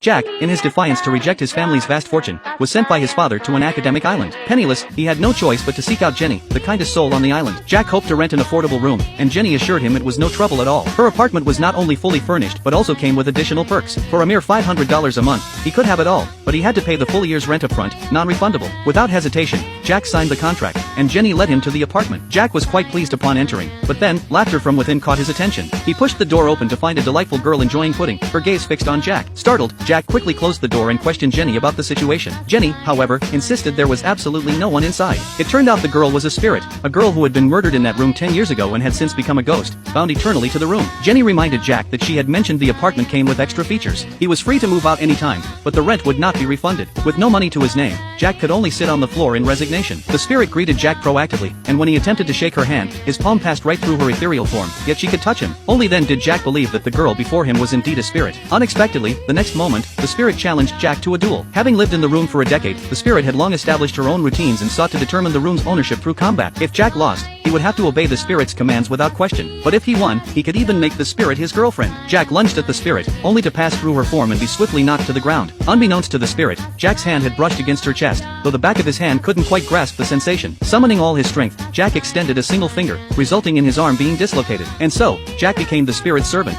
Jack, in his defiance to reject his family's vast fortune, was sent by his father to an academic island. Penniless, he had no choice but to seek out Jenny, the kindest soul on the island. Jack hoped to rent an affordable room, and Jenny assured him it was no trouble at all. Her apartment was not only fully furnished but also came with additional perks. For a mere $500 a month, he could have it all, but he had to pay the full year's rent upfront, non-refundable. Without hesitation, Jack signed the contract, and Jenny led him to the apartment. Jack was quite pleased upon entering, but then, laughter from within caught his attention. He pushed the door open to find a delightful girl enjoying pudding, her gaze fixed on Jack. Startled, Jack quickly closed the door and questioned Jenny about the situation. Jenny, however, insisted there was absolutely no one inside. It turned out the girl was a spirit, a girl who had been murdered in that room 10 years ago and had since become a ghost, bound eternally to the room. Jenny reminded Jack that she had mentioned the apartment came with extra features. He was free to move out any time, but the rent would not be refunded. With no money to his name, Jack could only sit on the floor in resignation. The spirit greeted Jack proactively, and when he attempted to shake her hand, his palm passed right through her ethereal form, yet she could touch him. Only then did Jack believe that the girl before him was indeed a spirit. Unexpectedly, the next moment, the spirit challenged Jack to a duel. Having lived in the room for a decade, the spirit had long established her own routines and sought to determine the room's ownership through combat. If Jack lost, he would have to obey the spirit's commands without question. But if he won, he could even make the spirit his girlfriend. Jack lunged at the spirit, only to pass through her form and be swiftly knocked to the ground. Unbeknownst to the spirit, Jack's hand had brushed against her chest, though the back of his hand couldn't quite grasp the sensation. Summoning all his strength, Jack extended a single finger, resulting in his arm being dislocated. And so, Jack became the spirit's servant.